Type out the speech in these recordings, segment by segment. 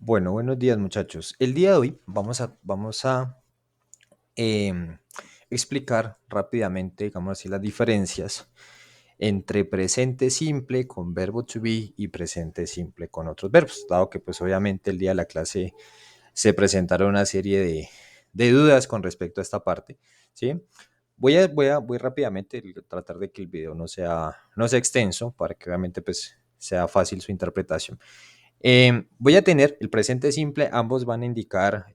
Bueno, buenos días muchachos. El día de hoy vamos a em, explicar rápidamente, digamos así, las diferencias entre presente simple con verbo to be y presente simple con otros verbos, dado que pues obviamente el día de la clase se presentaron una serie de dudas con respecto a esta parte, ¿sí? Voy rápidamente a tratar de que el video no sea extenso para que obviamente pues sea fácil su interpretación. Voy a tener el presente simple, ambos van a indicar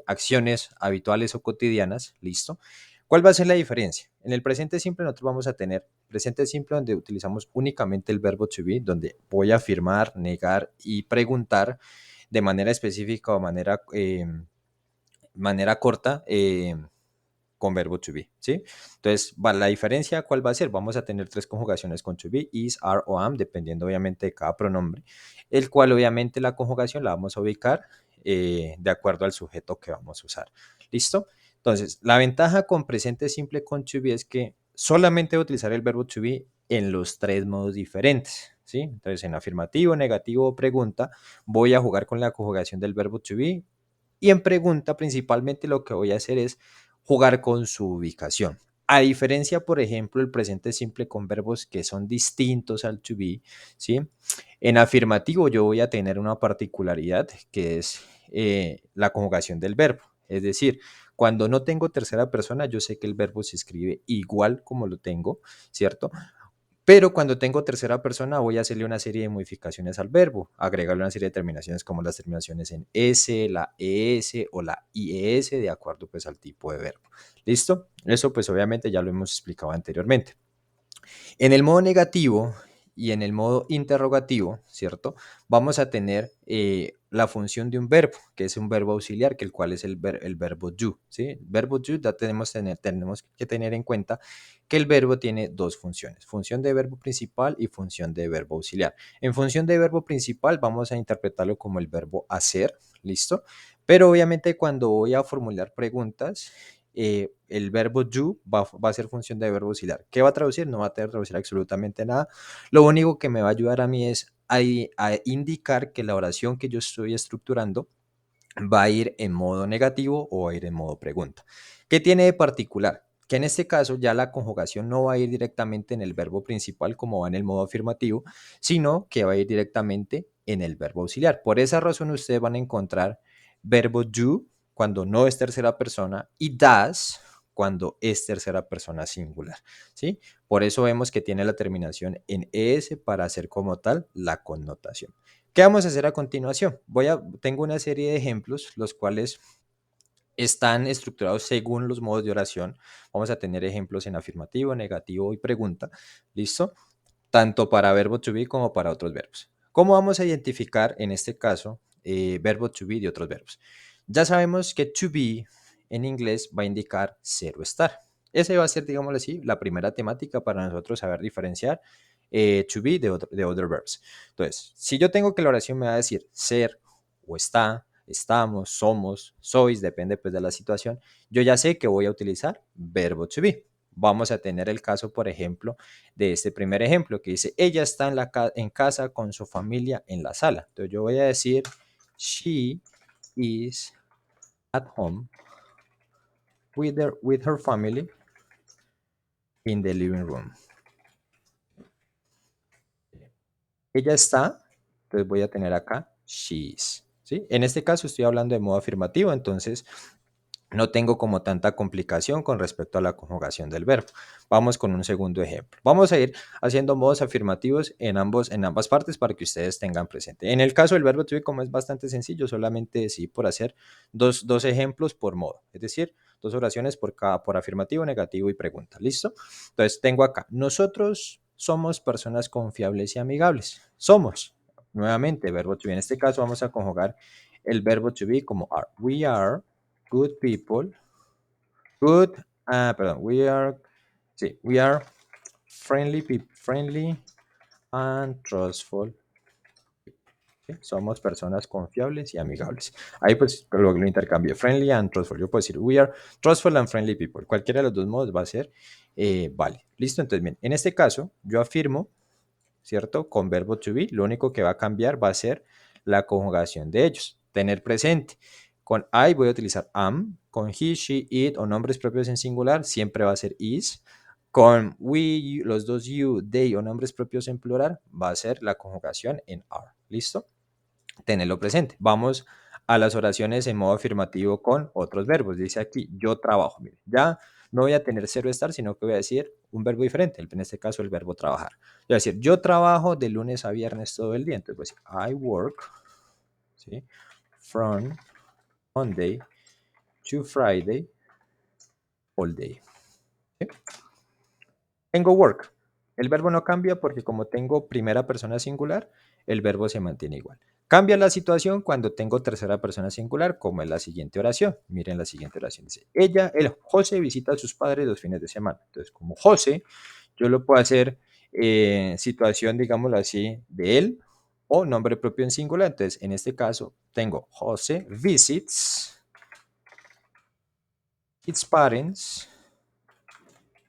acciones habituales o cotidianas, ¿listo? ¿Cuál va a ser la diferencia? En el presente simple nosotros vamos a tener presente simple donde utilizamos únicamente el verbo to be, donde voy a afirmar, negar y preguntar de manera específica o manera corta con verbo to be, ¿sí? Entonces, la diferencia, ¿cuál va a ser? Vamos a tener tres conjugaciones con to be, is, are o am, dependiendo obviamente de cada pronombre, el cual obviamente la conjugación la vamos a ubicar de acuerdo al sujeto que vamos a usar. ¿Listo? Entonces, la ventaja con presente simple con to be es que solamente voy a utilizar el verbo to be en los tres modos diferentes, ¿sí? Entonces, en afirmativo, negativo o pregunta, voy a jugar con la conjugación del verbo to be y en pregunta principalmente lo que voy a hacer es jugar con su ubicación. A diferencia, por ejemplo, el presente simple con verbos que son distintos al to be, ¿sí? En afirmativo yo voy a tener una particularidad que es la conjugación del verbo. Es decir, cuando no tengo tercera persona, yo sé que el verbo se escribe igual como lo tengo, ¿cierto? Pero cuando tengo tercera persona voy a hacerle una serie de modificaciones al verbo, agregarle una serie de terminaciones como las terminaciones en S, la ES o la IES de acuerdo pues al tipo de verbo. ¿Listo? Eso pues obviamente ya lo hemos explicado anteriormente. En el modo negativo y en el modo interrogativo, ¿cierto? Vamos a tener la función de un verbo, que es un verbo auxiliar, que el cual es el verbo do, ¿sí? El verbo do ya tenemos que tener en cuenta que el verbo tiene dos funciones, función de verbo principal y función de verbo auxiliar. En función de verbo principal vamos a interpretarlo como el verbo hacer, ¿listo? Pero obviamente cuando voy a formular preguntas, el verbo do va a ser función de verbo auxiliar. ¿Qué va a traducir? No va a traducir absolutamente nada. Lo único que me va a ayudar a mí es a indicar que la oración que yo estoy estructurando va a ir en modo negativo o va a ir en modo pregunta. ¿Qué tiene de particular? Que en este caso ya la conjugación no va a ir directamente en el verbo principal como va en el modo afirmativo, sino que va a ir directamente en el verbo auxiliar. Por esa razón ustedes van a encontrar verbo do cuando no es tercera persona y does cuando es tercera persona singular, ¿sí? Por eso vemos que tiene la terminación en es para hacer como tal la connotación. ¿Qué vamos a hacer a continuación? Tengo una serie de ejemplos, los cuales están estructurados según los modos de oración. Vamos a tener ejemplos en afirmativo, negativo y pregunta. ¿Listo? Tanto para verbo to be como para otros verbos. ¿Cómo vamos a identificar en este caso verbo to be de otros verbos? Ya sabemos que to be en inglés va a indicar ser o estar. Ese va a ser, digámoslo así, la primera temática para nosotros saber diferenciar to be de other verbs. Entonces, si yo tengo que la oración me va a decir ser o está, estamos, somos, sois, depende pues de la situación, yo ya sé que voy a utilizar verbo to be. Vamos a tener el caso, por ejemplo, de este primer ejemplo que dice, ella está en casa con su familia en la sala. Entonces yo voy a decir, she is at home with her family in the living room. Ella está, entonces voy a tener acá, she is. ¿Sí? En este caso estoy hablando de modo afirmativo, entonces no tengo como tanta complicación con respecto a la conjugación del verbo. Vamos con un segundo ejemplo. Vamos a ir haciendo modos afirmativos en ambas partes para que ustedes tengan presente. En el caso del verbo to be, como es bastante sencillo, solamente decidí por hacer dos ejemplos por modo, es decir, dos oraciones por afirmativo, negativo y pregunta. ¿Listo? Entonces tengo acá, nosotros somos personas confiables y amigables. Somos, nuevamente, verbo to be. En este caso vamos a conjugar el verbo to be como are. We are good people, good, perdón, we are friendly and trustful. ¿Sí? Somos personas confiables y amigables. Ahí pues lo intercambio, friendly and trustful. Yo puedo decir, we are trustful and friendly people. Cualquiera de los dos modos va a ser, vale. Listo, entonces bien, en este caso yo afirmo, ¿cierto? Con verbo to be, lo único que va a cambiar va a ser la conjugación de ellos. tener presente. Con I voy a utilizar am. Con he, she, it o nombres propios en singular siempre va a ser is. Con we, los dos you, they o nombres propios en plural va a ser la conjugación en are. ¿Listo? Tenerlo presente. Vamos a las oraciones en modo afirmativo con otros verbos. Dice aquí, yo trabajo. Mire, ya no voy a tener cero estar, sino que voy a decir un verbo diferente. En este caso, el verbo trabajar. Voy a decir, yo trabajo de lunes a viernes todo el día. Entonces voy a decir, I work, ¿sí? From Monday to Friday all day. ¿Sí? Tengo work. El verbo no cambia porque como tengo primera persona singular, el verbo se mantiene igual. Cambia la situación cuando tengo tercera persona singular, como en la siguiente oración. Miren la siguiente oración. Dice, José visita a sus padres los fines de semana. Entonces, como José, yo lo puedo hacer situación, digámoslo así, de él o nombre propio en singular. Entonces, en este caso, tengo José visits its parents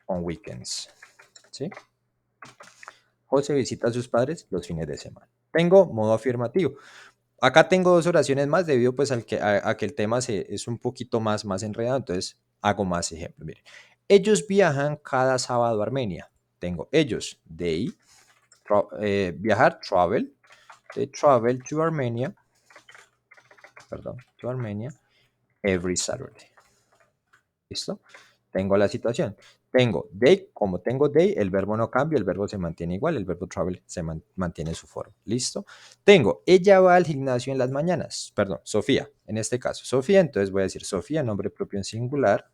on weekends. ¿Sí? José visita a sus padres los fines de semana. Tengo modo afirmativo. Acá tengo dos oraciones más debido pues a que el tema es un poquito más enredado, entonces hago más ejemplos. Miren, ellos viajan cada sábado a Armenia. Tengo ellos, they, viajar, travel, they travel to Armenia, to Armenia every Saturday. ¿Listo? Tengo la situación. Tengo they, como tengo they, el verbo no cambia, el verbo se mantiene igual, el verbo travel se mantiene su forma. ¿Listo? Tengo, ella va al gimnasio en las mañanas. Perdón, Sofía, en este caso. Sofía, entonces voy a decir Sofía, nombre propio en singular.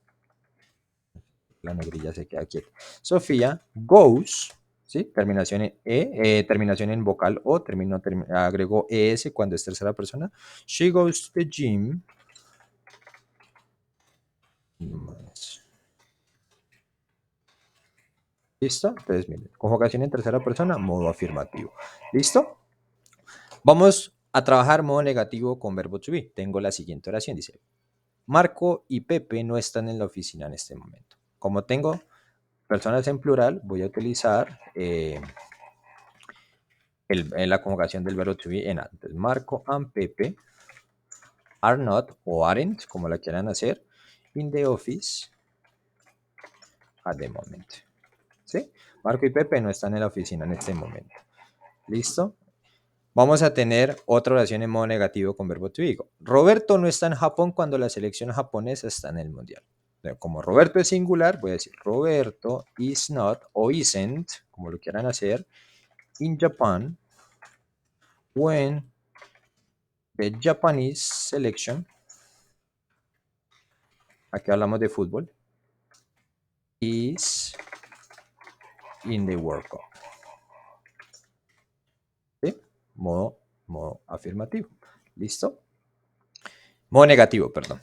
La negrilla se queda quieta. Sofía goes, ¿sí? Terminación en terminación en vocal o agrego es cuando es tercera persona. She goes to the gym. ¿Listo? Entonces, miren, conjugación en tercera persona, modo afirmativo. ¿Listo? Vamos a trabajar modo negativo con verbo to be. Tengo la siguiente oración, dice, Marco y Pepe no están en la oficina en este momento. Como tengo personas en plural, voy a utilizar la conjugación del verbo to be en antes. Marco and Pepe are not o aren't, como la quieran hacer, in the office at the moment. ¿Sí? Marco y Pepe no están en la oficina en este momento. ¿Listo? Vamos a tener otra oración en modo negativo con verbo to be. Roberto no está en Japón cuando la selección japonesa está en el mundial. Como Roberto es singular, voy a decir Roberto is not o isn't, como lo quieran hacer, in Japan when the Japanese selection, aquí hablamos de fútbol, is in the World Cup. ¿Sí? Modo afirmativo. ¿Listo? Modo negativo, perdón.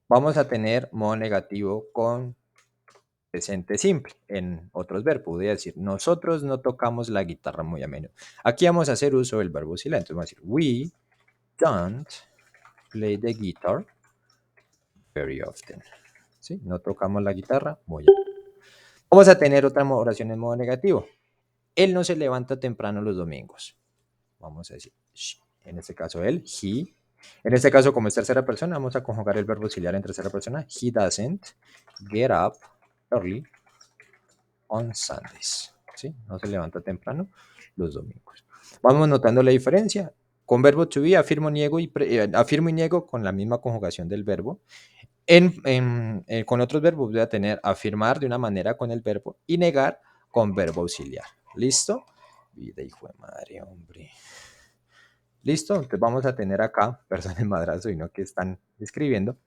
Vamos a tener modo negativo con presente simple en otros verbos. Voy a decir, nosotros no tocamos la guitarra muy a menudo. Aquí vamos a hacer uso del verbo silente. Vamos a decir, we don't play the guitar very often. ¿Sí? No tocamos la guitarra muy a menudo. Vamos a tener otra oración en modo negativo. Él no se levanta temprano los domingos. Vamos a decir, en este caso él, he. En este caso, como es tercera persona, vamos a conjugar el verbo auxiliar en tercera persona. He doesn't get up early on Sundays. ¿Sí? No se levanta temprano los domingos. Vamos notando la diferencia. Con verbo to be afirmo, afirmo y niego con la misma conjugación del verbo. Con otros verbos voy a tener afirmar de una manera con el verbo y negar con verbo auxiliar. ¿Listo? Vida hijo de madre, hombre. ¿Listo? Entonces vamos a tener acá, personas madrazo y no que están escribiendo.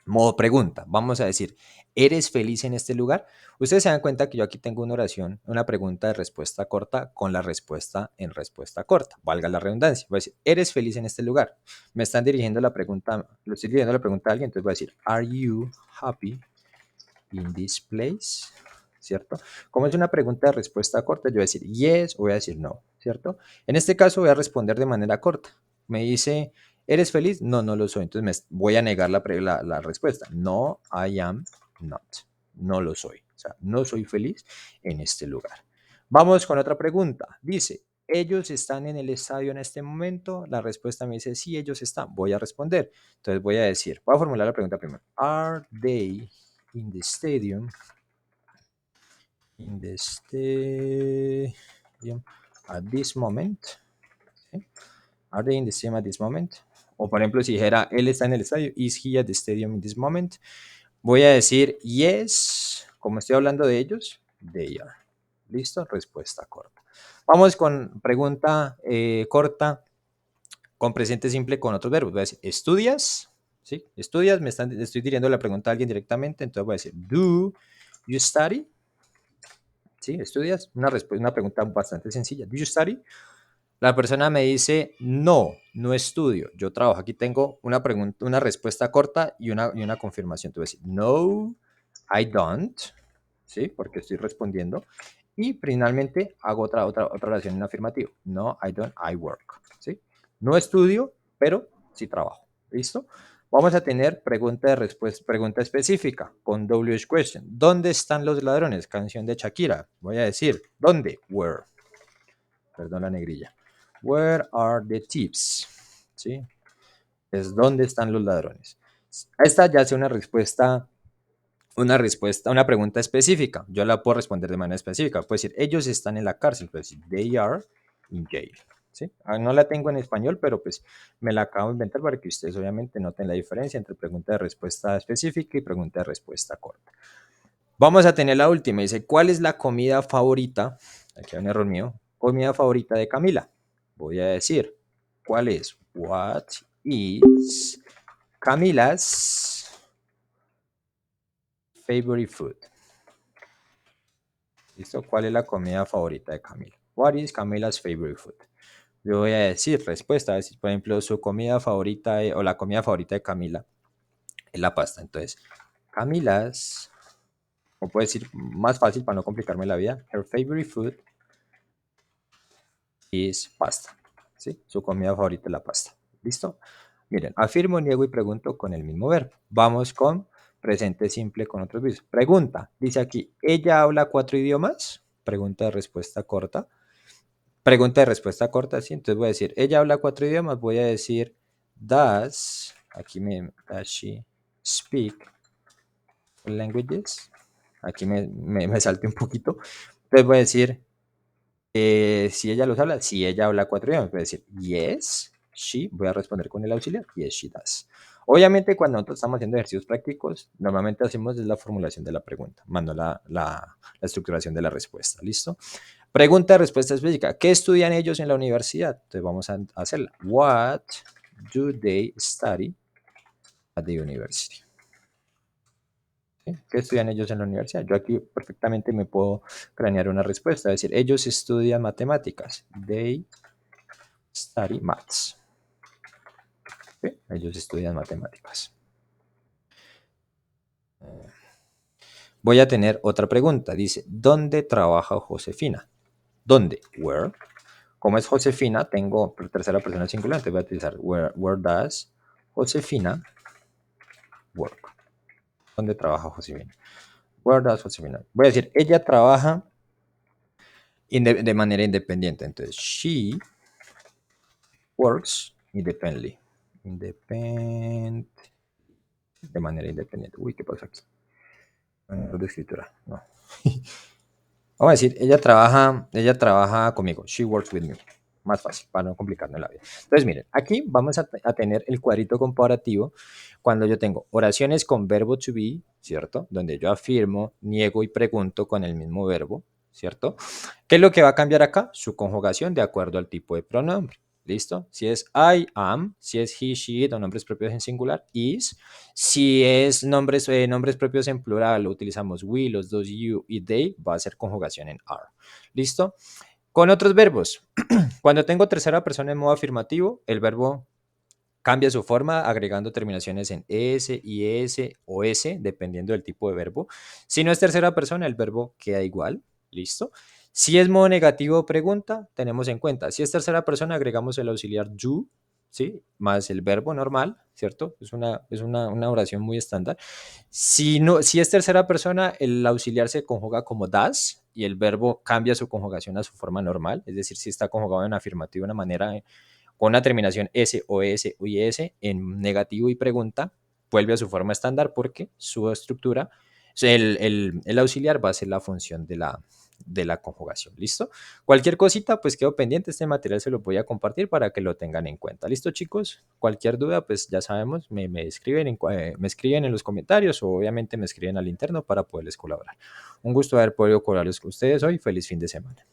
Modo pregunta. Vamos a decir, ¿eres feliz en este lugar? Ustedes se dan cuenta que yo aquí tengo una oración, una pregunta de respuesta corta con la respuesta en respuesta corta. Valga la redundancia. Voy a decir, ¿eres feliz en este lugar? Me están dirigiendo la pregunta, lo estoy dirigiendo la pregunta a alguien, entonces voy a decir, ¿Are you happy in this place? ¿Cierto? Como es una pregunta de respuesta corta, yo voy a decir yes o voy a decir no, ¿cierto? En este caso voy a responder de manera corta. Me dice, ¿eres feliz? No, no lo soy. Entonces voy a negar la respuesta. No, I am not. No lo soy. O sea, no soy feliz en este lugar. Vamos con otra pregunta. Dice, ¿ellos están en el estadio en este momento? La respuesta me dice, sí, ellos están. Voy a responder. Entonces voy a decir, voy a formular la pregunta primero. ¿Are they in the stadium? In the stadium at this moment? ¿Sí? ¿Are they in the stadium at this moment? O por ejemplo, si dijera, él está en el estadio, is he at the stadium in this moment? Voy a decir, yes, como estoy hablando de ellos, they are. ¿Listo? Respuesta corta. Vamos con pregunta corta, con presente simple, con otros verbos. Voy a decir, ¿estudias? ¿Sí? ¿Estudias? Estoy dirigiendo la pregunta a alguien directamente, entonces voy a decir, ¿do you study? ¿Sí? ¿Estudias? Una pregunta bastante sencilla. ¿Do you study? La persona me dice, no, no estudio, yo trabajo. Aquí tengo una pregunta, una respuesta corta y una confirmación. Tú vas a decir, no, I don't, ¿sí? Porque estoy respondiendo. Y finalmente hago otra oración en afirmativo. No, I don't, I work, ¿sí? No estudio, pero sí trabajo. ¿Listo? Vamos a tener pregunta de respuesta, pregunta específica con WH question. ¿Dónde están los ladrones? Canción de Shakira. Voy a decir, ¿dónde? Where. Perdón la negrilla. Where are the thieves? ¿Sí? Es ¿dónde están los ladrones? Esta ya hace una pregunta específica. Yo la puedo responder de manera específica. Puedo decir, ellos están en la cárcel. Puedo decir, they are in jail. ¿Sí? No la tengo en español, pero pues me la acabo de inventar para que ustedes obviamente noten la diferencia entre pregunta de respuesta específica y pregunta de respuesta corta. Vamos a tener la última. Dice, ¿cuál es la comida favorita? Aquí hay un error mío. Comida favorita de Camila. Voy a decir, ¿cuál es? What is Camila's favorite food? ¿Listo? ¿Cuál es la comida favorita de Camila? What is Camila's favorite food? Yo voy a decir respuesta. Decir, por ejemplo, su comida favorita o la comida favorita de Camila es la pasta. Entonces, Camila's, o puedo decir más fácil para no complicarme la vida, her favorite food is pasta. ¿Sí? Su comida favorita es la pasta. ¿Listo? Miren, afirmo, niego y pregunto con el mismo verbo. Vamos con presente simple con otros verbos. Pregunta, dice aquí, ¿ella habla 4 idiomas? Pregunta de respuesta corta. Pregunta de respuesta corta, sí. Entonces voy a decir, ¿ella habla 4 idiomas? Voy a decir, does she speak languages? Aquí me salte un poquito. Entonces voy a decir, si ella los habla, si ella habla 4 idiomas, voy a decir yes, she, voy a responder con el auxiliar, yes, she does. Obviamente, cuando nosotros estamos haciendo ejercicios prácticos, normalmente hacemos la formulación de la pregunta, mando la estructuración de la respuesta, ¿listo? Pregunta, respuesta específica. ¿Qué estudian ellos en la universidad? Entonces vamos a hacerla. What do they study at the university? ¿Sí? ¿Qué estudian ellos en la universidad? Yo aquí perfectamente me puedo cranear una respuesta, es decir, ellos estudian matemáticas. They study maths. ¿Sí? Ellos estudian matemáticas. Voy a tener otra pregunta. Dice, ¿dónde trabaja Josefina? ¿Dónde? Where. Como es Josefina, tengo tercera persona singular, entonces voy a utilizar where does Josefina work. ¿Dónde trabaja Josefina? Where does Josefina? Voy a decir, ella trabaja de manera independiente. Entonces, she works independently. De manera independiente. Uy, ¿qué pasa aquí? Error de escritura. No. Vamos a decir, ella trabaja conmigo. She works with me. Más fácil, para no complicarnos la vida. Entonces, miren, aquí vamos a tener el cuadrito comparativo cuando yo tengo oraciones con verbo to be, ¿cierto? Donde yo afirmo, niego y pregunto con el mismo verbo, ¿cierto? ¿Qué es lo que va a cambiar acá? Su conjugación de acuerdo al tipo de pronombre. ¿Listo? Si es I, am, si es he, she, it, o nombres propios en singular, is. Si es nombres propios en plural, utilizamos we, los dos you y they, va a ser conjugación en are. ¿Listo? Con otros verbos, cuando tengo tercera persona en modo afirmativo, el verbo cambia su forma agregando terminaciones en s, is o s, dependiendo del tipo de verbo. Si no es tercera persona, el verbo queda igual. ¿Listo? Si es modo negativo pregunta, tenemos en cuenta. Si es tercera persona, agregamos el auxiliar you, ¿sí? Más el verbo normal, ¿cierto? Es una oración muy estándar. Si es tercera persona, el auxiliar se conjuga como does, y el verbo cambia su conjugación a su forma normal, es decir, si está conjugado en afirmativo de una manera con una terminación S o S o IS, en negativo y pregunta, vuelve a su forma estándar porque su estructura, el auxiliar va a ser la función de la conjugación. ¿Listo? Cualquier cosita, pues quedo pendiente. Este material se lo voy a compartir para que lo tengan en cuenta. ¿Listo, chicos? Cualquier duda, pues ya sabemos, me escriben en los comentarios o obviamente me escriben al interno para poderles colaborar. Un gusto haber podido colaborar con ustedes hoy. Feliz fin de semana.